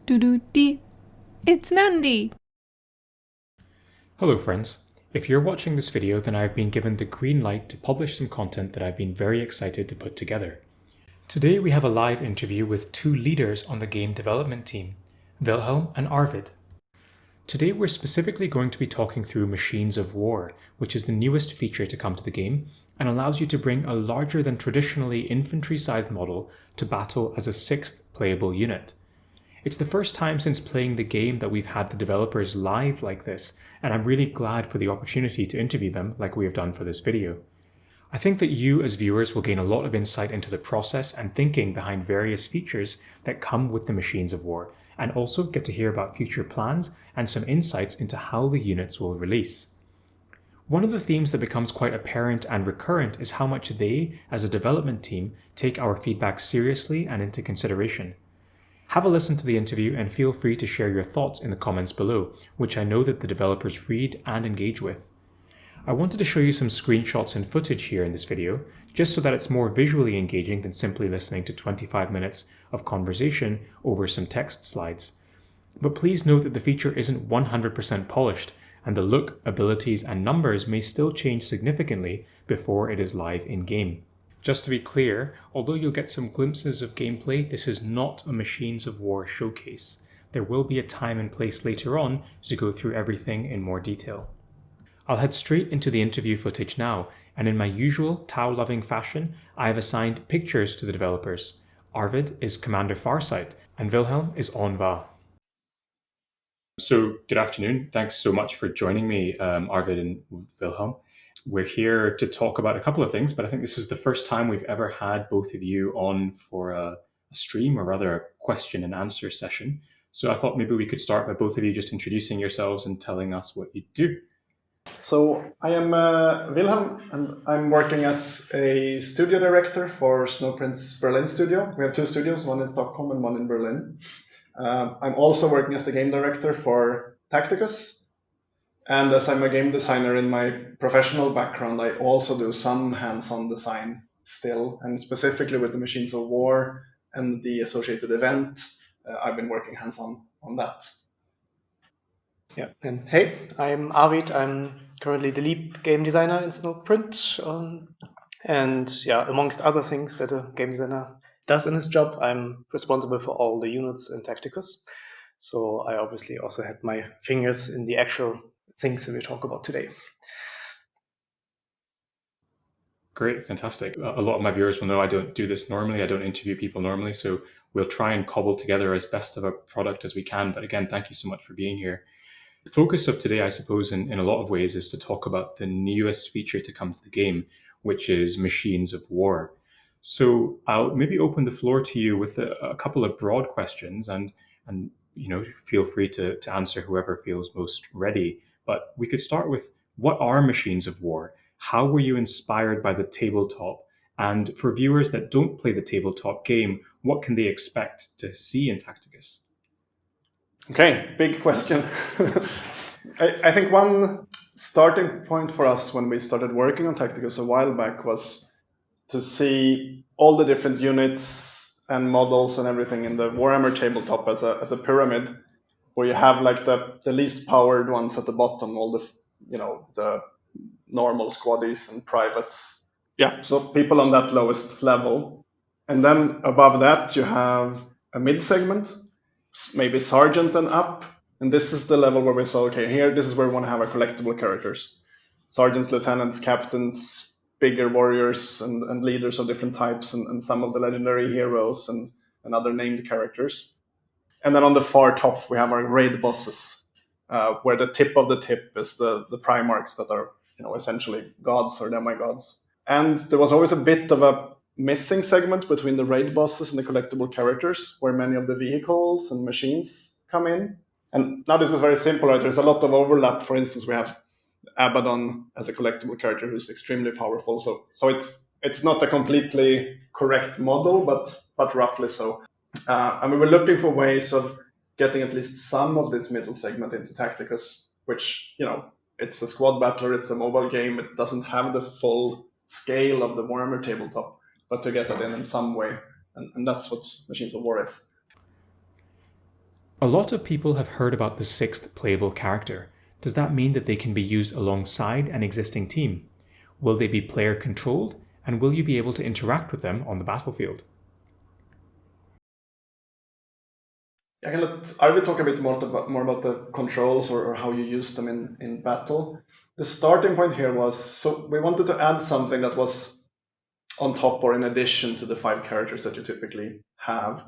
Doo-doo-dee. It's Nandi! Hello friends. If you're watching this video, then I've been given the green light to publish some content that I've been very excited to put together. Today we have a live interview with two leaders on the game development team, Wilhelm and Arvid. Today we're specifically going to be talking through Machines of War, which is the newest feature to come to the game and allows you to bring a larger than traditionally infantry-sized model to battle as a sixth playable unit. It's the first time since playing the game that we've had the developers live like this, and I'm really glad for the opportunity to interview them like we have done for this video. I think that you as viewers will gain a lot of insight into the process and thinking behind various features that come with the Machines of War, and also get to hear about future plans and some insights into how the units will release. One of the themes that becomes quite apparent and recurrent is how much they, as a development team, take our feedback seriously and into consideration. Have a listen to the interview and feel free to share your thoughts in the comments below, which I know that the developers read and engage with. I wanted to show you some screenshots and footage here in this video, just so that it's more visually engaging than simply listening to 25 minutes of conversation over some text slides. But please note that the feature isn't 100% polished, and the look, abilities, and numbers may still change significantly before it is live in-game. Just to be clear, although you'll get some glimpses of gameplay, this is not a Machines of War showcase. There will be a time and place later on to go through everything in more detail. I'll head straight into the interview footage now, and in my usual Tau-loving fashion, I have assigned pictures to the developers. Arvid is Commander Farsight, and Wilhelm is Onva. So, good afternoon. Thanks so much for joining me, Arvid and Wilhelm. We're here to talk about a couple of things, but I think this is the first time we've ever had both of you on for a stream, or rather a question and answer session. So I thought maybe we could start by both of you just introducing yourselves and telling us what you do. So I am Wilhelm, and I'm working as a studio director for Snowprint's Berlin studio. We have two studios, one in Stockholm and one in Berlin. I'm also working as the game director for Tacticus. And as I'm a game designer in my professional background, I also do some hands-on design still, and specifically with the Machines of War and the associated event, I've been working hands-on on that. Yeah, and hey, I'm Arvid. I'm currently the lead game designer in Snowprint. And yeah, amongst other things that a game designer does in his job, I'm responsible for all the units in Tacticus. So I obviously also had my fingers in the actual things that we talk about today. Great, fantastic. A lot of my viewers will know I don't do this normally. I don't interview people normally, so we'll try and cobble together as best of a product as we can. But again, thank you so much for being here. The focus of today, I suppose, in a lot of ways, is to talk about the newest feature to come to the game, which is Machines of War. So I'll maybe open the floor to you with a couple of broad questions, and feel free to answer whoever feels most ready. But we could start with, what are Machines of War? How were you inspired by the tabletop? And for viewers that don't play the tabletop game, what can they expect to see in Tacticus? Okay, big question. I think one starting point for us when we started working on Tacticus a while back was to see all the different units and models and everything in the Warhammer tabletop as a pyramid, where you have like the least powered ones at the bottom, all the normal squaddies and privates. Yeah, so people on that lowest level. And then above that, you have a mid segment, maybe sergeant and up. And this is the level where we saw, okay, here, this is where we want to have our collectible characters. Sergeants, lieutenants, captains, bigger warriors, and leaders of different types, and some of the legendary heroes and other named characters. And then on the far top, we have our raid bosses, where the tip of the tip is the Primarchs that are essentially gods or demigods. And there was always a bit of a missing segment between the raid bosses and the collectible characters, where many of the vehicles and machines come in. And now this is very simple, right? There's a lot of overlap. For instance, we have Abaddon as a collectible character who's extremely powerful. So it's not a completely correct model, but roughly so. And we were looking for ways of getting at least some of this middle segment into Tacticus, which, it's a squad battler, it's a mobile game, it doesn't have the full scale of the Warhammer tabletop, but to get that in some way. And that's what Machines of War is. A lot of people have heard about the sixth playable character. Does that mean that they can be used alongside an existing team? Will they be player controlled, and will you be able to interact with them on the battlefield? I can let Arvid talk a bit more about the controls or how you use them in battle. The starting point here was, so we wanted to add something that was on top or in addition to the 5 characters that you typically have.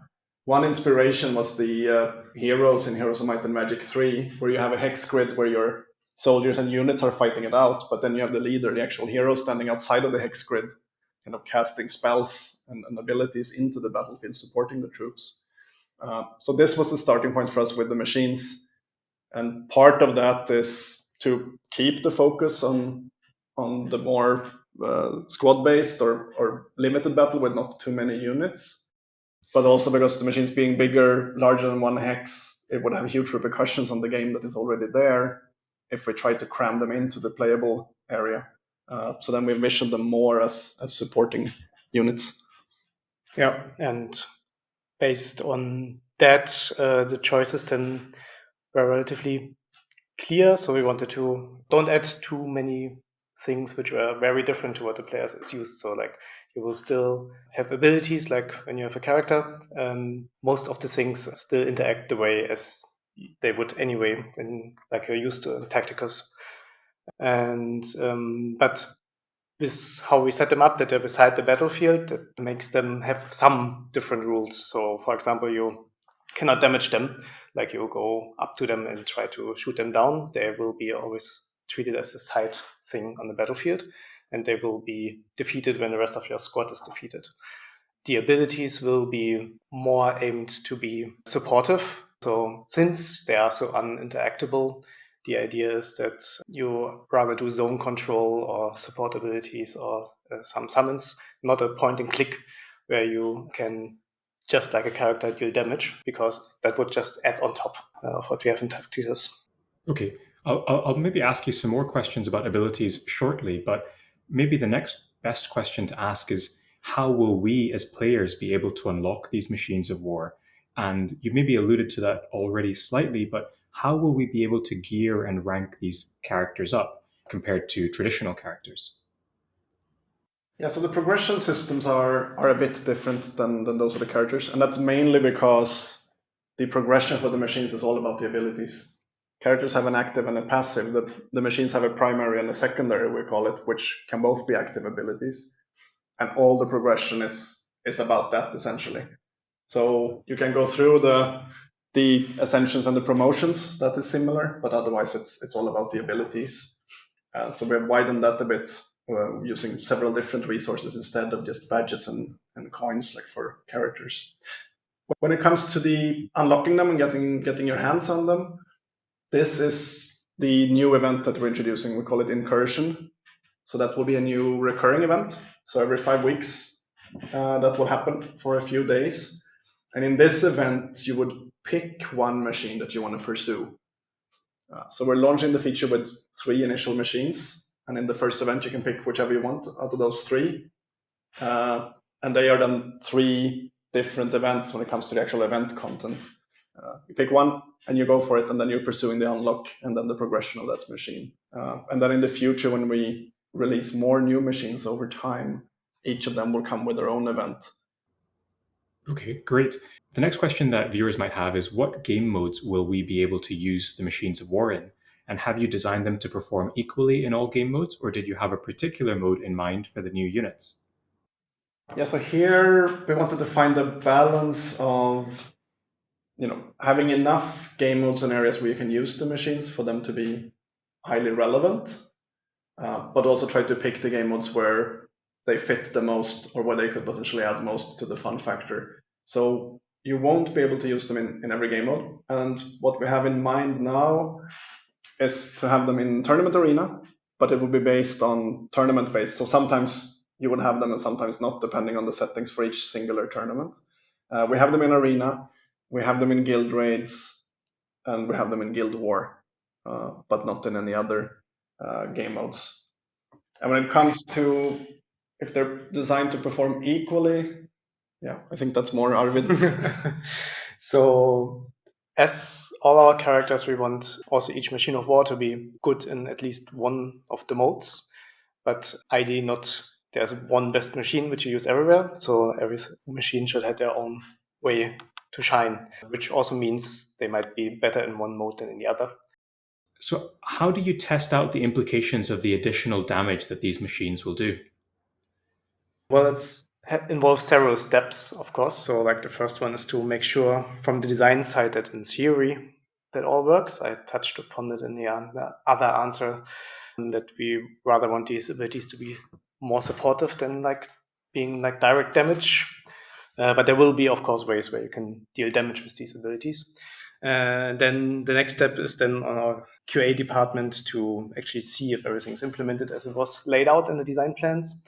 One inspiration was the heroes in Heroes of Might and Magic 3, where you have a hex grid where your soldiers and units are fighting it out, but then you have the leader, the actual hero, standing outside of the hex grid, kind of casting spells and abilities into the battlefield, supporting the troops. So this was the starting point for us with the machines, and part of that is to keep the focus on the more squad-based or limited battle with not too many units, but also because the machines being bigger, larger than 1 hex, it would have huge repercussions on the game that is already there if we try to cram them into the playable area. So then we envision them more as supporting units. Yeah, and based on that, the choices then were relatively clear. So we wanted to don't add too many things which were very different to what the players is used. So like you will still have abilities like when you have a character. Most of the things still interact the way as they would anyway when like you're used to in Tacticus. And but with how we set them up, that they're beside the battlefield, that makes them have some different rules. So, for example, you cannot damage them, like you go up to them and try to shoot them down. They will be always treated as a side thing on the battlefield, and they will be defeated when the rest of your squad is defeated. The abilities will be more aimed to be supportive. So, since they are so uninteractable, the idea is that you rather do zone control or support abilities or some summons, not a point and click where you can, just like a character, deal damage, because that would just add on top of what we have in Tacticus. Okay, I'll maybe ask you some more questions about abilities shortly, but maybe the next best question to ask is how will we as players be able to unlock these machines of war? And you've maybe alluded to that already slightly, but how will we be able to gear and rank these characters up compared to traditional characters? Yeah, so the progression systems are a bit different than those of the characters, and that's mainly because the progression for the machines is all about the abilities. Characters have an active and a passive. The machines have a primary and a secondary, we call it, which can both be active abilities. And all the progression is about that, essentially. So you can go through the ascensions and the promotions, that is similar, but otherwise it's all about the abilities. So we have widened that a bit, using several different resources instead of just badges and coins like for characters. When it comes to the unlocking them and getting your hands on them, this is the new event that we're introducing. We call it Incursion. So that will be a new recurring event. So every 5 weeks, that will happen for a few days. And in this event, you would pick one machine that you want to pursue. So we're launching the feature with 3 initial machines. And in the first event, you can pick whichever you want out of those 3. And they are then 3 different events when it comes to the actual event content. You pick one and you go for it, and then you're pursuing the unlock and then the progression of that machine. And then in the future, when we release more new machines over time, each of them will come with their own event. Okay, great. The next question that viewers might have is what game modes will we be able to use the machines of war in? And have you designed them to perform equally in all game modes, or did you have a particular mode in mind for the new units? Yeah, so here we wanted to find a balance of, having enough game modes and areas where you can use the machines for them to be highly relevant, but also try to pick the game modes where they fit the most or where they could potentially add most to the fun factor. So you won't be able to use them in every game mode. And what we have in mind now is to have them in Tournament Arena, but it will be based on tournament-based. So sometimes you would have them and sometimes not, depending on the settings for each singular tournament. We have them in Arena, we have them in Guild Raids, and we have them in Guild War, but not in any other game modes. And when it comes to if they're designed to perform equally, yeah, I think that's more Arvid. So as all our characters, we want also each machine of war to be good in at least one of the modes. But ideally not there's one best machine which you use everywhere. So every machine should have their own way to shine, which also means they might be better in one mode than in the other. So how do you test out the implications of the additional damage that these machines will do? Well, it involves several steps, of course. So like the first one is to make sure from the design side that in theory that all works. I touched upon it in the other answer, that we rather want these abilities to be more supportive than like being like direct damage. But there will be, of course, ways where you can deal damage with these abilities. Then the next step is then on our QA department to actually see if everything's implemented as it was laid out in the design plans.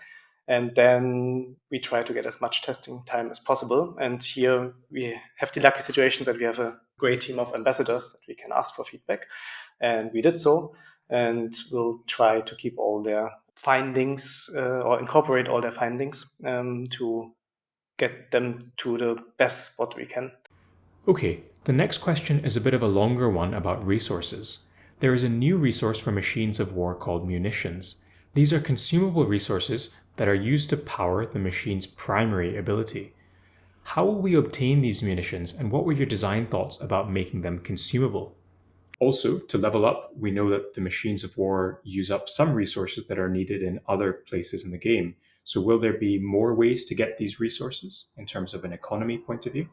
And then we try to get as much testing time as possible. And here we have the lucky situation that we have a great team of ambassadors that we can ask for feedback. And we did so. And we'll try to keep all their findings or incorporate all their findings to get them to the best spot we can. Okay, the next question is a bit of a longer one about resources. There is a new resource for machines of war called munitions. These are consumable resources that are used to power the machine's primary ability. How will we obtain these munitions, and what were your design thoughts about making them consumable? Also, to level up, we know that the machines of war use up some resources that are needed in other places in the game. So will there be more ways to get these resources in terms of an economy point of view?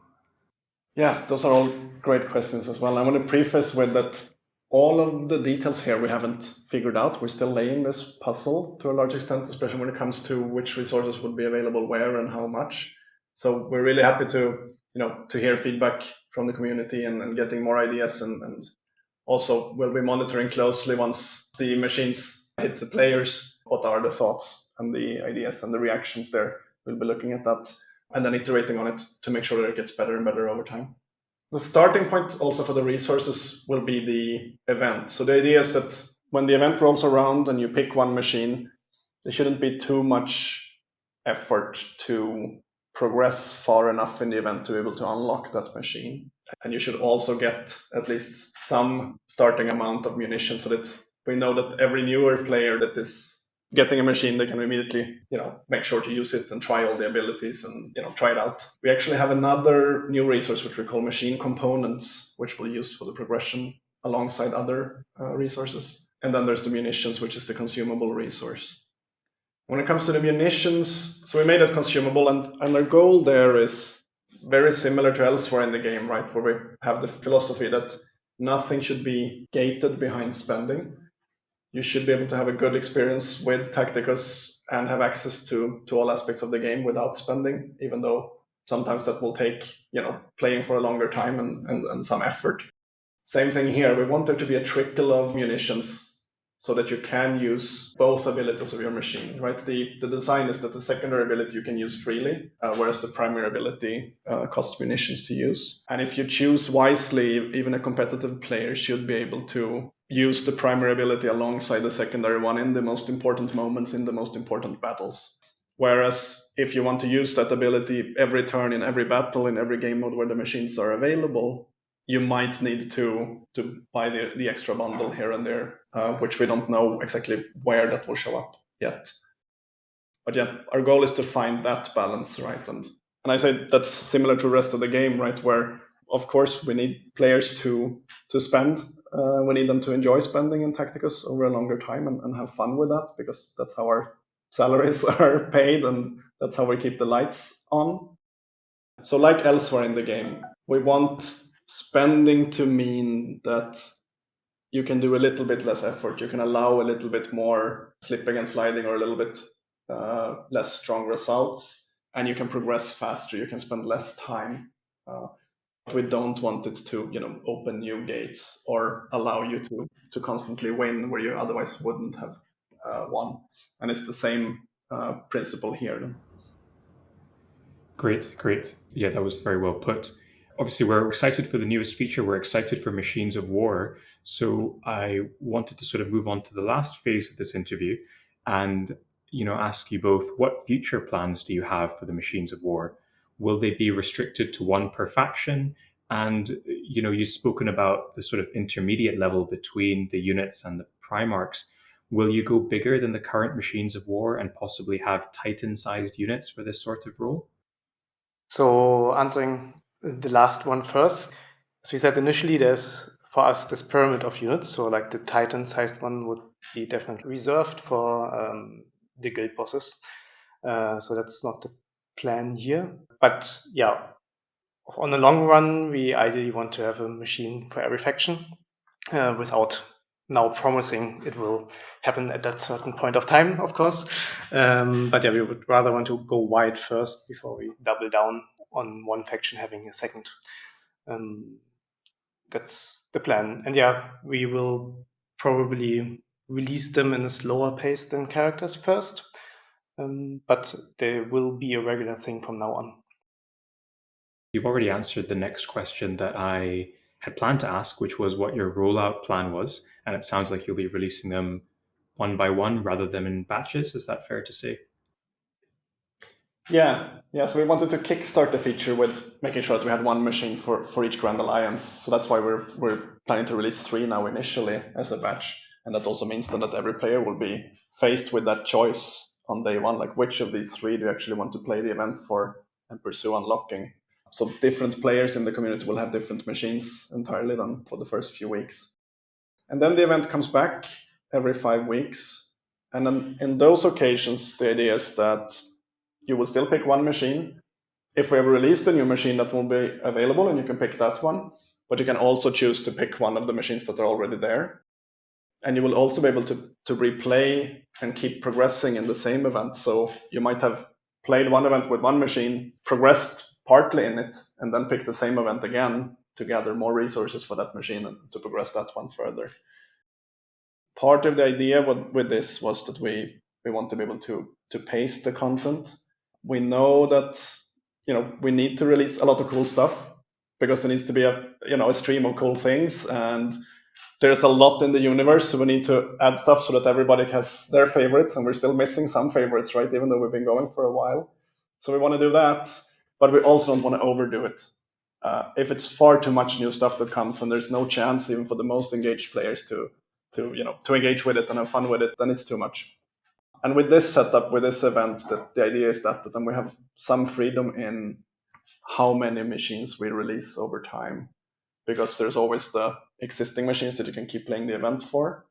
Yeah, those are all great questions as well. I want to preface with that all of the details here we haven't figured out. We're still laying this puzzle to a large extent, especially when it comes to which resources would be available where and how much. So we're really happy to hear feedback from the community and getting more ideas, and also we'll be monitoring closely once the machines hit the players. What are the thoughts and the ideas and the reactions there? We'll be looking at that and then iterating on it to make sure that it gets better and better over time. The starting point also for the resources will be the event. So the idea is that when the event rolls around and you pick one machine, there shouldn't be too much effort to progress far enough in the event to be able to unlock that machine. And you should also get at least some starting amount of munitions so that we know that every newer player that is getting a machine, they can immediately, make sure to use it and try all the abilities and, try it out. We actually have another new resource, which we call machine components, which we'll use for the progression alongside other resources. And then there's the munitions, which is the consumable resource. When it comes to the munitions, so we made it consumable, and our goal there is very similar to elsewhere in the game, right? Where we have the philosophy that nothing should be gated behind spending. You should be able to have a good experience with Tacticus and have access to all aspects of the game without spending, even though sometimes that will take, playing for a longer time and some effort. Same thing here. We want there to be a trickle of munitions so that you can use both abilities of your machine, right? The design is that the secondary ability you can use freely, whereas the primary ability costs munitions to use. And if you choose wisely, even a competitive player should be able to use the primary ability alongside the secondary one in the most important moments, in the most important battles. Whereas if you want to use that ability every turn in every battle, in every game mode where the machines are available, you might need to buy the extra bundle here and there, which we don't know exactly where that will show up yet. But yeah, our goal is to find that balance, right? And I say that's similar to the rest of the game, right? Where, of course, we need players to spend. We need them to enjoy spending in Tacticus over a longer time and have fun with that, because that's how our salaries are paid and that's how we keep the lights on. So like elsewhere in the game, we want spending to mean that you can do a little bit less effort. You can allow a little bit more slipping and sliding or a little bit less strong results, and you can progress faster. You can spend less time. We don't want it to, open new gates or allow you to constantly win where you otherwise wouldn't have won. And it's the same principle here. Great. Yeah, that was very well put. Obviously, we're excited for the newest feature. We're excited for Machines of War. So I wanted to sort of move on to the last phase of this interview and, ask you both, what future plans do you have for the Machines of War? Will they be restricted to one per faction? And, you've spoken about the sort of intermediate level between the units and the Primarchs. Will you go bigger than the current machines of war and possibly have Titan-sized units for this sort of role? So answering the last one first, as we said initially, there's for us this pyramid of units. So like the Titan-sized one would be definitely reserved for the guild bosses. So that's not the plan here. But yeah, on the long run, we ideally want to have a machine for every faction without now promising it will happen at that certain point of time, of course. But yeah, we would rather want to go wide first before we double down on one faction having a second. That's the plan. And yeah, we will probably release them in a slower pace than characters first. But they will be a regular thing from now on. You've already answered the next question that I had planned to ask, which was what your rollout plan was. And it sounds like you'll be releasing them one by one rather than in batches. Is that fair to say? Yeah. So we wanted to kickstart the feature with making sure that we had one machine for each Grand Alliance. So that's why we're planning to release 3 now initially as a batch. And that also means then that every player will be faced with that choice on day one, like which of these 3 do you actually want to play the event for and pursue unlocking. So different players in the community will have different machines entirely then for the first few weeks. And then the event comes back every 5 weeks. And then in those occasions, the idea is that you will still pick one machine. If we ever release a new machine, that will be available and you can pick that one. But you can also choose to pick one of the machines that are already there. And you will also be able to replay and keep progressing in the same event. So you might have played one event with one machine, progressed partly in it, and then pick the same event again to gather more resources for that machine and to progress that one further. Part of the idea with this was that we want to be able to pace the content. We know that we need to release a lot of cool stuff because there needs to be a stream of cool things, and there's a lot in the universe, so we need to add stuff so that everybody has their favorites, and we're still missing some favorites, right? Even though we've been going for a while. So we want to do that, but we also don't want to overdo it. If it's far too much new stuff that comes and there's no chance even for the most engaged players to engage with it and have fun with it, then it's too much. And with this setup, with this event, the idea is that then we have some freedom in how many machines we release over time, because there's always the existing machines that you can keep playing the event for,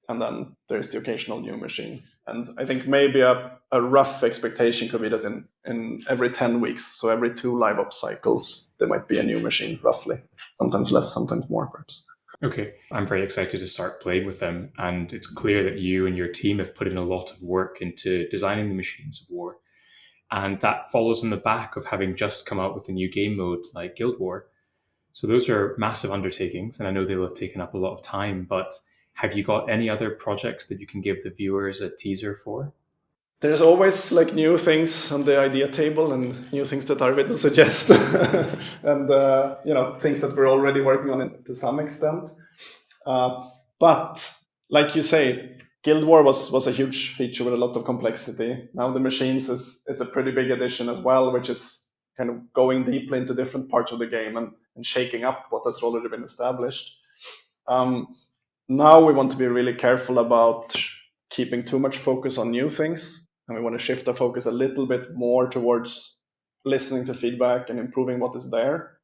and then there's the occasional new machine. And I think maybe a rough expectation could be that in every 10 weeks, so every 2 live op cycles, there might be a new machine, roughly. Sometimes less, sometimes more, perhaps. Okay, I'm very excited to start playing with them, and it's clear that you and your team have put in a lot of work into designing the machines of war. And that follows in the back of having just come out with a new game mode like Guild War. So those are massive undertakings, and I know they'll have taken up a lot of time, but have you got any other projects that you can give the viewers a teaser for? There's always like new things on the idea table and new things that Arvid will suggest, and things that we're already working on it to some extent. But like you say, Guild War was a huge feature with a lot of complexity. Now the machines is a pretty big addition as well, which is kind of going deeply into different parts of the game and shaking up what has already been established. Now we want to be really careful about keeping too much focus on new things, and we want to shift the focus a little bit more towards listening to feedback and improving what is there.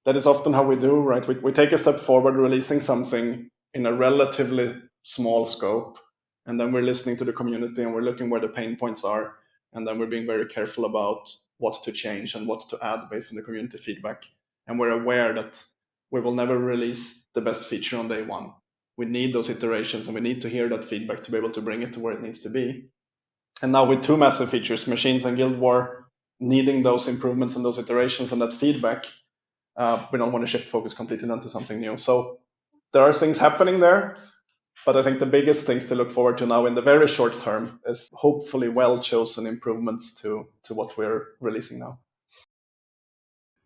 That is often how we do, right? We take a step forward, releasing something in a relatively small scope, and then we're listening to the community and we're looking where the pain points are, and then we're being very careful about what to change and what to add based on the community feedback. And we're aware that we will never release the best feature on day one. We need those iterations and we need to hear that feedback to be able to bring it to where it needs to be. And now with 2 massive features, machines and Guild War, needing those improvements and those iterations and that feedback, we don't want to shift focus completely onto something new. So there are things happening there, but I think the biggest things to look forward to now in the very short term is hopefully well-chosen improvements to what we're releasing now.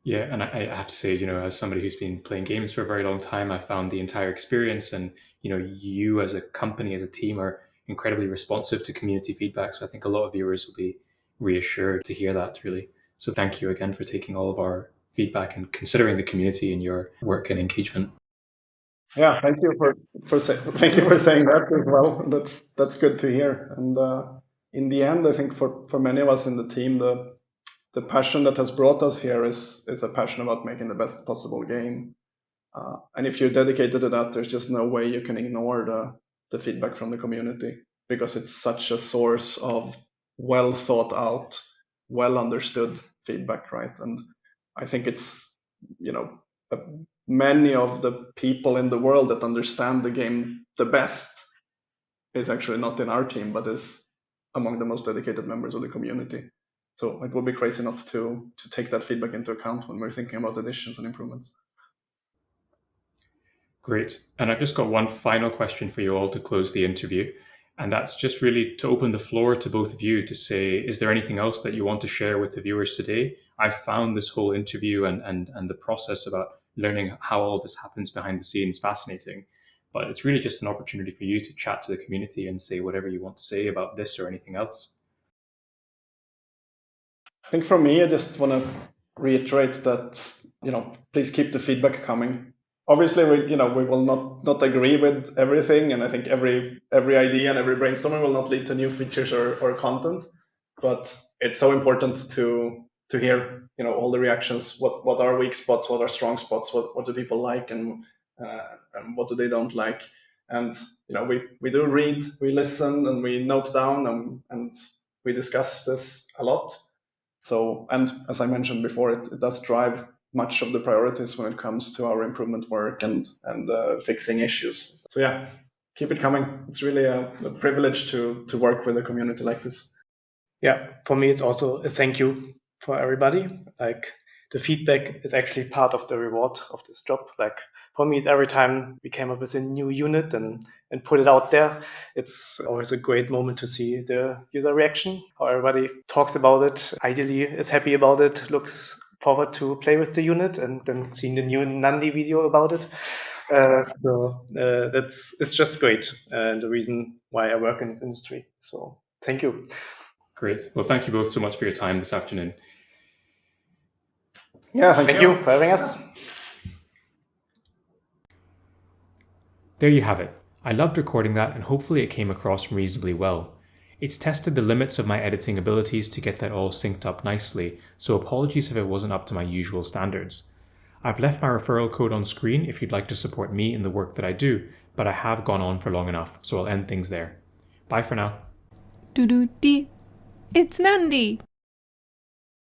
Yeah, and I have to say, as somebody who's been playing games for a very long time, I found the entire experience and, you as a company, as a team are incredibly responsive to community feedback. So I think a lot of viewers will be reassured to hear that, really. So thank you again for taking all of our feedback and considering the community in your work and engagement. Yeah, thank you for saying that as well. That's good to hear. And in the end, I think for many of us in the team, the passion that has brought us here is a passion about making the best possible game. And if you're dedicated to that, there's just no way you can ignore the feedback from the community, because it's such a source of well thought out, well understood feedback, right? And I think it's, many of the people in the world that understand the game the best is actually not in our team, but is among the most dedicated members of the community. So it would be crazy not to take that feedback into account when we're thinking about additions and improvements. Great. And I've just got one final question for you all to close the interview. And that's just really to open the floor to both of you to say, is there anything else that you want to share with the viewers today? I found this whole interview and the process about learning how all this happens behind the scenes fascinating. But it's really just an opportunity for you to chat to the community and say whatever you want to say about this or anything else. I think for me, I just want to reiterate that, please keep the feedback coming. Obviously, we will not agree with everything, and I think every idea and every brainstorming will not lead to new features or content. But it's so important to hear, all the reactions. What are weak spots? What are strong spots? What do people like, and what do they don't like? And we do read, we listen, and we note down, and we discuss this a lot. So, and as I mentioned before, it does drive much of the priorities when it comes to our improvement work and fixing issues. So yeah, keep it coming. It's really a privilege to work with a community like this. Yeah, for me, it's also a thank you for everybody. Like, the feedback is actually part of the reward of this job. Like, for me, it's every time we came up with a new unit and put it out there, it's always a great moment to see the user reaction, how everybody talks about it, ideally is happy about it, looks forward to play with the unit, and then seeing the new Nandi video about it. It's just great, and the reason why I work in this industry. So thank you. Great. Well, thank you both so much for your time this afternoon. Yeah, thank you for having us. There you have it. I loved recording that, and hopefully it came across reasonably well. It's tested the limits of my editing abilities to get that all synced up nicely, so apologies if it wasn't up to my usual standards. I've left my referral code on screen if you'd like to support me in the work that I do, but I have gone on for long enough, so I'll end things there. Bye for now. Doo-doo-dee. It's Nandi.